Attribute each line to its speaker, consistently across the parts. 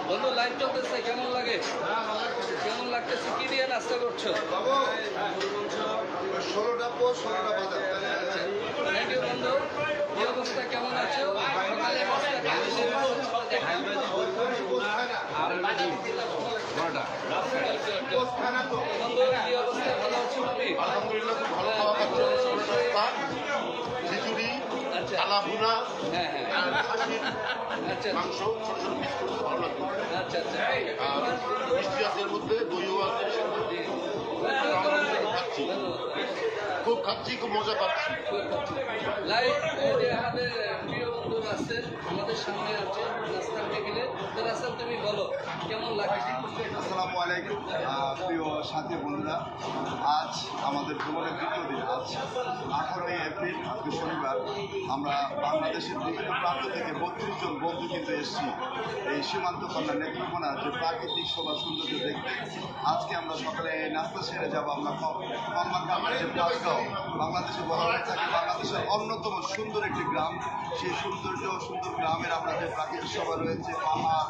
Speaker 1: বন্ধু লাইভ চলতেছে, কেমন লাগে? কেমন লাগতেছে? কি দিয়ে নাস্তা করছো?
Speaker 2: 16টা পোস্ট 16টা বাজার।
Speaker 1: থ্যাংক ইউ বন্ধু। কি অবস্থা, কেমন আছো? বন্ধু কি অবস্থা, ভালো আছো তুমি?
Speaker 2: আলহামদুলিল্লাহ খুব ভালো খাওয়া খাচ্ছি। খিচুড়ি, কালা ভুনা, মাংস, ছোট ছোট বিস্কুট ভালো লাগবে। আর মিষ্টি আছে এর মধ্যে, দইও আছে। খুব খাচ্ছি, খুব মজা পাচ্ছি।
Speaker 1: লাইভ যে আমাদের প্রিয় বন্ধু রাসেল আমাদের সামনে আছে নাস্তা টেবিলে। তো রাসেল তুমি বলো কেমন লাগছে?
Speaker 2: আসসালামু আলাইকুম প্রিয় সাথী বন্ধুরা, আজ আমাদের ভ্রমণের দ্বিতীয় দিন। আজ 18 এপ্রিল, আজকে শনিবার। আমরা বাংলাদেশের বিভিন্ন প্রান্ত থেকে 32 জন বন্ধু কিন্তু এসেছি এই সীমান্ত কন্যা নেত্রকোনার যে প্রাকৃতিক শোভা সৌন্দর্য দেখতে। আজকে আমরা সকালে নাস্তা সেরে যাবো আমরা কর্মাকামার যে প্লাসগাঁও, বাংলাদেশে বলা হয়ে থাকে বাংলাদেশের অন্যতম সুন্দর একটি গ্রাম। সেই সুন্দর গ্রামের আমরা যে প্রাকৃতিক শোভা রয়েছে, পাহাড়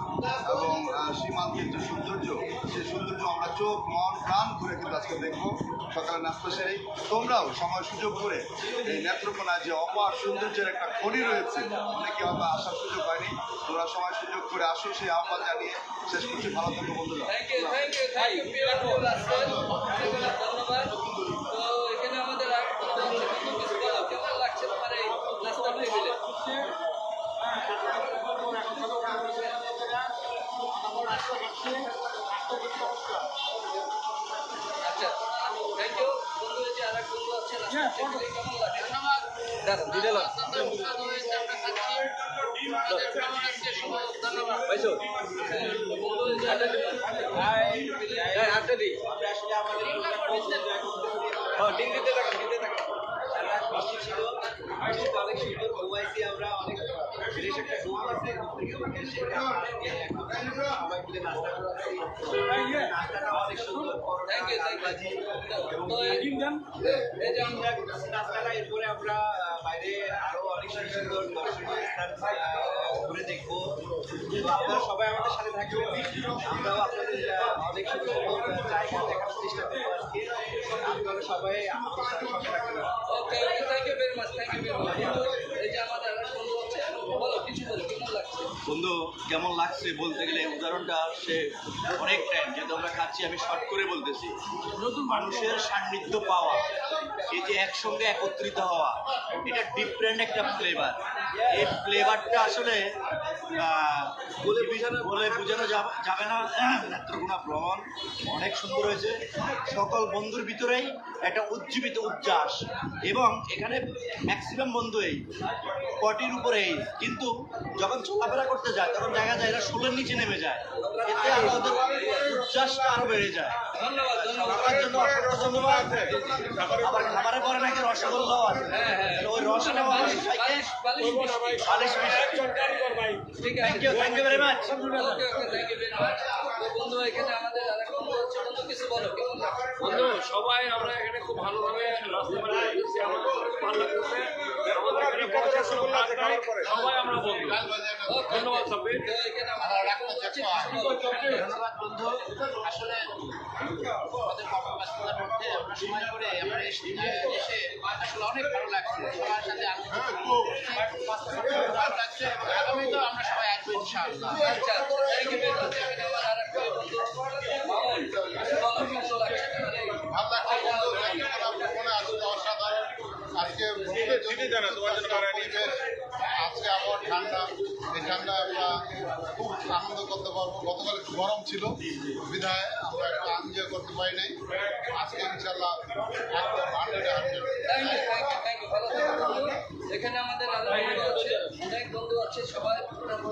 Speaker 2: এবং সীমান্তের যে সৌন্দর্য, সেই সৌন্দর্য আমরা চোখ মন প্রাণ ঘুরে কিন্তু আজকে দেখবো সকালে নাস্তা সেরেই। তোমরাও সময় সুযোগ করে এই নেত্রকোনায় যে অপার সৌন্দর্যের একটা খনি রয়েছে, অনেকে হয়তো আসার সুযোগ হয়নি, তোমরা সময় সুযোগ করে আসো, সেই আহ্বান জানিয়ে শেষ করছি। ভালো থাকো বন্ধুরা।
Speaker 1: ধন্যবাদ। তো এখানে আমাদের কেমন লাগছে তোমার এই নাস্তা টেবিলে? আচ্ছা, থ্যাংক ইউ বন্ধু। যে আর এক বন্ধু আছে কেমন লাগে? দাঁড়ান দিলে
Speaker 3: অনেক সুন্দর ঘুমাইছি আমরা, অনেক ফ্রেশ একটা ঘুম আছে। সবাই মিলে নাস্তা করছি, নাস্তাটা অনেক সুন্দর। নাস্তাটা এরপরে আমরা বাইরে আরো অনেক সুন্দর দর্শনীয় স্থান ঘুরে দেখবো। আপনারা সবাই আমাদের সাথে থাকবেন, আমরাও আপনাদের অনেক সুন্দর জায়গা দেখার চেষ্টা করবো আজকে। আপনারা সবাই আমাদের সাথে থাকবেন।
Speaker 1: Okay, thank you very much, thank you very much. এই যে আমাদের বন্ধু হচ্ছে, বলো কিছু বলো, কেমন লাগছে?
Speaker 3: বন্ধু কেমন লাগছে বলতে গেলে উদাহরণটা সে অনেক টাইম যেহেতু আমরা খাচ্ছি, আমি শর্ট করে বলতেছি। নতুন মানুষের সান্নিধ্য পাওয়া, এই যে একসঙ্গে একত্রিত হওয়া, এটা ডিফারেন্ট একটা ফ্লেভার। এই ফ্লেভারটা আসলে বলে বোঝানো যাবে না। নেত্রকোনা ভ্রমণ অনেক সুন্দর হয়েছে, সকল বন্ধুর ভিতরেই একটা উজ্জীবিত উচ্ছ্বাস, এবং এখানে ম্যাক্সিমাম বন্ধু এই 40-র উপরেই, কিন্তু যখন চলাফেরা করতে যায় তখন দেখা যায় এরা 16-র নিচে নেমে যায়। এতে আমাদের উচ্ছ্বাসটা আরো বেড়ে যায়।
Speaker 1: ধন্যবাদ।
Speaker 3: খাবারের জন্য অসংখ্য ধন্যবাদ। আবার খাবারের পরে নাকি রসগোল্লাও আছে, ওই rasgulla thank you very much.
Speaker 1: বন্ধু এখানে আমাদের আরেক বন্ধু হচ্ছে, বন্ধু কিছু বলো কেমন লাগছে?
Speaker 4: বন্ধু সবাই আমরা এখানে খুব ভালোভাবে নাস্তা বানিয়েছি, আমাদের খুব ভালো লাগছে। আমাদের এখানে প্রশাসন সবাই আমরা বন্ধু। ধন্যবাদ সাব্বির।
Speaker 1: এখানে আমাদের
Speaker 3: ধন্যবাদ বন্ধু। আসলে আমাদের কর্মব্যস্ততার মধ্যে আমরা সময় করে আমরা এসে আসলে অনেক ভালো লাগছে, সবার সাথে ভালো লাগছে, এবং আগামী তো আমরা সবাই আসবো ইনশাআল্লাহ।
Speaker 1: আচ্ছা, থ্যাংক ইউ ভেরি মাচ। এখানে আমার আরেক বন্ধু মামুন, বলো কেমন লাগছে?
Speaker 2: অসাধারণ। আজকে আজকে আবহাওয়া ঠান্ডা, এই ঠান্ডা আমরা খুব আনন্দ করতে পারবো। গতকাল একটু গরম ছিল বিধায় আমরা একটু এনজয় করতে পারি নাই। আজকে ইনশাল্লাহ একদম 100-এ 100।
Speaker 1: থ্যাংক ইউ, ভালো থাকো বন্ধু। এখানে আমাদের আরো বন্ধু আছে, অনেক বন্ধু আছে, সবাই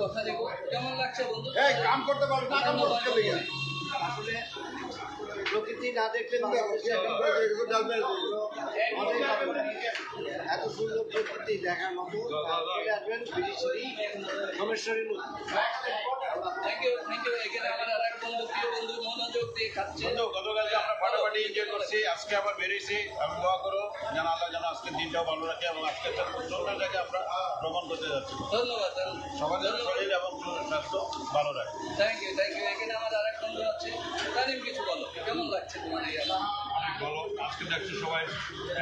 Speaker 1: কথা দেব। কেমন লাগছে বন্ধু?
Speaker 2: কাম করতে পারবে না, কাম করতে লেগে
Speaker 3: আসলে প্রকৃতি না দেখলে এত সুন্দর প্রকৃতি দেখার মতো চলে আসবেন বিরিশিরি সোমেশ্বরী নদী।
Speaker 1: Thank you. এখানে আমার আর এক বন্ধু, প্রিয় বন্ধু মনোযোগ দিয়ে খাচ্ছে।
Speaker 5: গতকালকে আমরা ফাটাফাটি এনজয় করছি, আজকে আবার বেরিয়েছি। আমি দোয়া করো যেন আল্লাহ যেন আজকের দিনটাও ভালো রাখে এবং আজকের সুন্দর জায়গায় আমরা ভ্রমণ করতে যাচ্ছি।
Speaker 1: ধন্যবাদ।
Speaker 5: সবার যেন শরীর এবং স্বাস্থ্য ভালো রাখে।
Speaker 1: Thank you. এখানে আমার আর এক বন্ধু আছে, তারিম কিছু বলো, কেমন লাগছে তোমার এই এলাকা?
Speaker 5: অনেক ভালো। আজকে দেখছি সবাই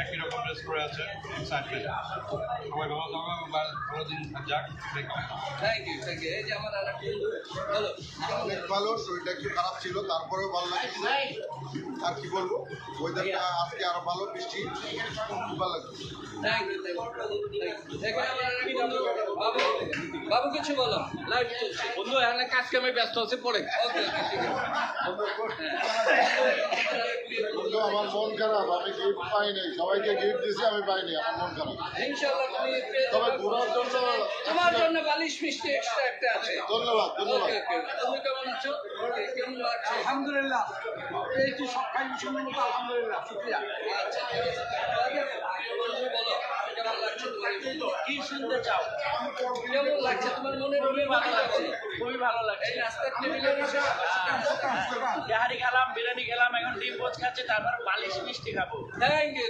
Speaker 5: একই রকম ড্রেস করে আছে, এক্সাইটেড। সবাই ভালো থাকবে এবং ভালো দিন যাক।
Speaker 1: Thank you. এই যে আমার আর এক বন্ধু, বলো কেমন
Speaker 2: অনেক ভালো, শরীরটা একটু খারাপ ছিল, তারপরেও ভালো লাগছে। আর কি বলবো, ওয়েদারটা আজকে আরো ভালো, বৃষ্টি, খুব ভালো লাগছে।
Speaker 1: Thank you. এখানে আমার আর এক বন্ধু, বাবু। বাবু কিছু বলো, লাইভ চলছে।
Speaker 4: বন্ধু এখানে কাজ কামে ব্যস্ত আছে, পরে
Speaker 1: ওকে, ঠিক আছে।
Speaker 2: বন্ধু, আমার মন খারাপ, আমি গিফট পাই নাই, সবাইকে গিফট দিছি, আমি পাইনি, আমার মন খারাপ।
Speaker 1: ইনশাআল্লাহ তুমি পেয়ে
Speaker 2: তবে
Speaker 1: যাবে।
Speaker 2: ঘোরার জন্য
Speaker 1: তোমার জন্য বালিশ মিষ্টি এক্সট্রা একটা আছে।
Speaker 2: ধন্যবাদ।
Speaker 1: ওকে। তুমি কেমন আছো? কেমন লাগছে?
Speaker 3: আলহামদুলিল্লাহ, এই তো সব খাই সুন্দর মতো আলহামদুলিল্লাহ, শুক্রিয়া।
Speaker 1: আচ্ছা, ঠিক আছে। তাহলে প্রিয় বন্ধু বলো, কেমন লাগছে তোমার এই বন্ধু?
Speaker 3: কি শুনতে চাও?
Speaker 1: কেমন লাগছে তোমার মনে? খুবই ভালো লাগছে।
Speaker 3: খুবই ভালো লাগছে।
Speaker 1: এই নাস্তার টেবিলের বিষয়ে
Speaker 3: তেহারি খেলাম, বিরিয়ানি খেলাম, এখন ডিম পোচ খাচ্ছে, তারপর বালিশ মিষ্টি খাবো।
Speaker 1: Thank you.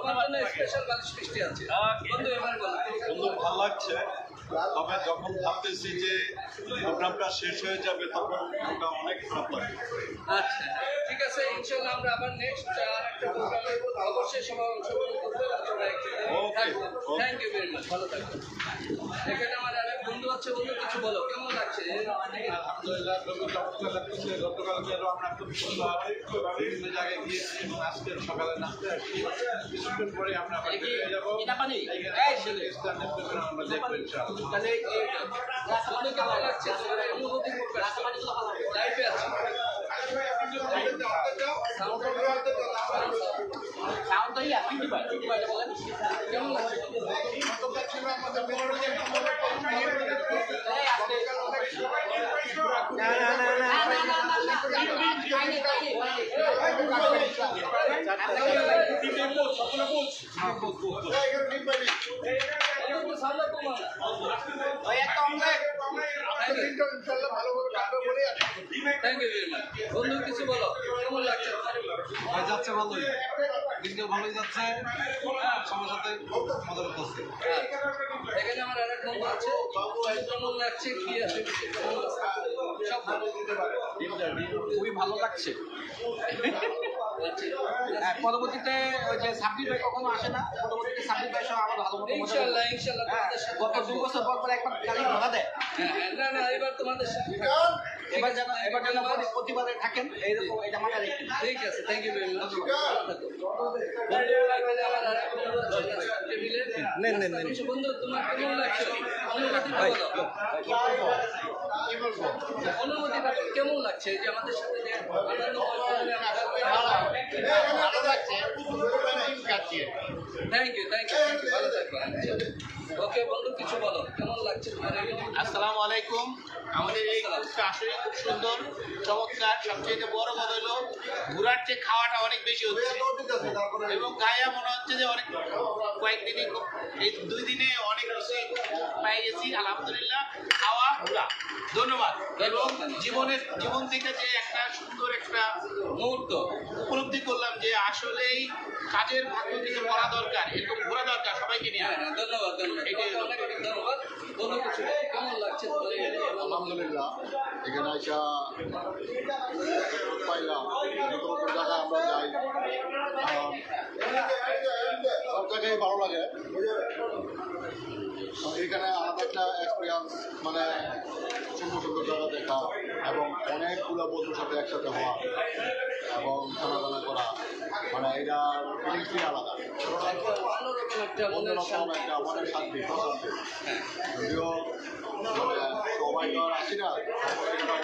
Speaker 1: তোমার জন্য স্পেশাল বালিশ মিষ্টি আছে। বন্ধু এবার বলো।
Speaker 5: সুন্দর ভালো লাগছে। তবে যখন ভাবতেছি যে প্রোগ্রামটা শেষ হয়ে যাবে তখন ওটা অনেক খারাপ লাগে।
Speaker 1: আচ্ছা, ঠিক আছে। ইনশাআল্লাহ আমরা আবার নেক্সট আরেকটা প্রোগ্রামে অবশ্যই সবাই অংশগ্রহণ করবো। Thank you very much. ভালো থাকবেন। এখানে আমার আরেক বন্ধু আছে, বন্ধু কিছু বলো, কেমন লাগছে?
Speaker 5: আলহামদুলিল্লাহ, খুবই চমৎকার লাগতেছে। গতকালকে আরো আমরা খুব সুন্দর বিভিন্ন জায়গায় গিয়েছি এবং আজকে সকালে নাচতে আসছি। কিছুক্ষণ পরে আমরা বাড়ি ফিরে যাবো। আমরা দেখবো ইনশাআল্লাহ।
Speaker 1: তাহলে বন্ধু কেমন লাগছে? তোমার অনুভূতি প্রকাশ করো। লাইভে আছে। কেমন লাগছে? সামনে তোমার থ্যাংক ইউ ভেরি মাচ। বন্ধু কিছু বলো, কেমন লাগছে?
Speaker 5: যাচ্ছে ভালোই, দিনটা ভালোই যাচ্ছে। সবার সাথে মজা করতেছে।
Speaker 1: এখানে আমার আরেক বন্ধু আছে, কেমন লাগছে? কি আছে? সব ভালো।
Speaker 3: খুবই ভালো লাগছে। পরবর্তীতে ওই যে সাব্বির ভাই কখনো আসে না, পরবর্তীতে সাব্বির ভাই সহ আমার ভালো মতো মজা করবো।
Speaker 1: ইনশাআল্লাহ তোমাদের সাথে
Speaker 3: গত 2 বছর পর পর একবার গাড়ি ভাড়া দেয়।
Speaker 1: না এবার তোমাদের সাথে
Speaker 3: এবার যেন প্রতিবারে থাকেন, এইরকম এটা মাথায় রেখে।
Speaker 1: ঠিক আছে। Thank you very much. বন্ধু তোমার কেমন লাগছে? অনুমতিটা কেমন লাগছে? এই যে আমাদের সাথে যে থ্যাংক ইউ। ভালো থাকবেন। ওকে বন্ধু কিছু বলো, কেমন লাগছে তোমার?
Speaker 3: আসসালামু আলাইকুম। আমাদের এই গ্রুপটা আসলে খুব সুন্দর, চমৎকার। সবচেয়ে বড় কথা হলো ঘোরার চেয়ে খাওয়াটা অনেক বেশি হচ্ছে এবং গায়ে মনে হচ্ছে যে অনেক কয়েকদিনই এই 2 দিনে অনেক কিছু পেয়ে গেছি আলহামদুলিল্লাহ। খাওয়া ঘোরা, ধন্যবাদ। এবং জীবন থেকে যে একটা সুন্দর একটা
Speaker 1: মুহূর্ত
Speaker 3: উপলব্ধি করলাম যে আসলেই কাজের ভাগ্য থেকে পড়া দরকার, এরকম ঘোরা দরকার সবাইকে নিয়ে।
Speaker 1: ধন্যবাদ।
Speaker 3: এটাই হলো।
Speaker 1: অনেক ধন্যবাদ। বন্ধু কিছু বলো, কেমন লাগছে তোমার?
Speaker 2: আলহামদুলিল্লাহ, এখানে আইসা পাইলাম নতুন নতুন জায়গায় আমরা যাই, সব জায়গায় ভালো লাগে। এখানে আলাদা একটা এক্সপিরিয়েন্স, মানে সুন্দর সুন্দর জায়গা দেখা এবং অনেকগুলো বন্ধুর সাথে একসাথে হওয়া এবং খানা করা, মানে এটা ফিলিংসই আলাদা,
Speaker 1: অন্যরকম একটা মনের
Speaker 2: অন্যরকম একটা মনের শান্তি, প্রশান্তি। যদিও মানে সবাই
Speaker 6: সবাই তো আর আসি না,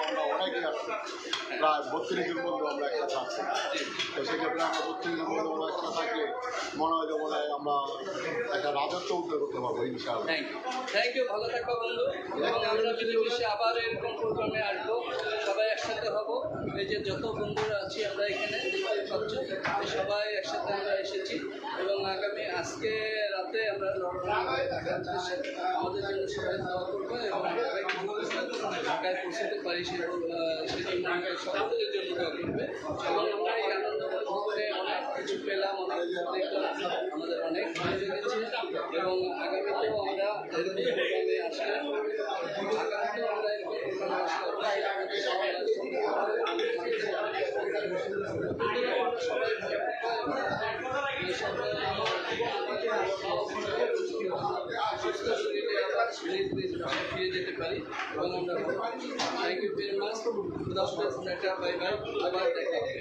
Speaker 6: আমরা অনেকে আসছি, প্রায় 32 জন বন্ধু আমরা একসাথে আসছি। তো সেক্ষেত্রে আমরা 32 জন বন্ধু আমরা একসাথে থাকলে মনে হয় যে মনে হয় আমরা একটা রাজত্ব উদ্যোগ করতে পারবো ইনশাআল্লাহ।
Speaker 1: থ্যাংক ইউ, ভালো থাকবো বন্ধু। এবং আমরা মিলেমিশে আবার এরকম প্রোগ্রামে আসবো, সবাই একসাথে হব। এই যে যত বন্ধুরা আছি আমরা এখানে দেখতে পাচ্ছ, সবাই একসাথে আমরা এসেছি এবং আগামী আজকে রাতে আমরা আমাদের জন্য সবাই দোয়া করবো এবং ঢাকায় পৌঁছাতে পারি সেজন্য সকলের জন্য দোয়া করবে। এবং আমরা এই আনন্দ ভবনে অনেক কিছু পেলাম, অনেক কিছু দেখলাম, আমাদের অনেক ভালো লেগেছে এবং আগামীতেও আমরা এরকম প্রোগ্রামে আসলে আগামীতেও আমরা এরকম প্রোগ্রামে আসলে আমাদের সবাই ফিরে যেতে পারি এবং আমরা thank you very much. Bye bye, আবার দেখা হবে।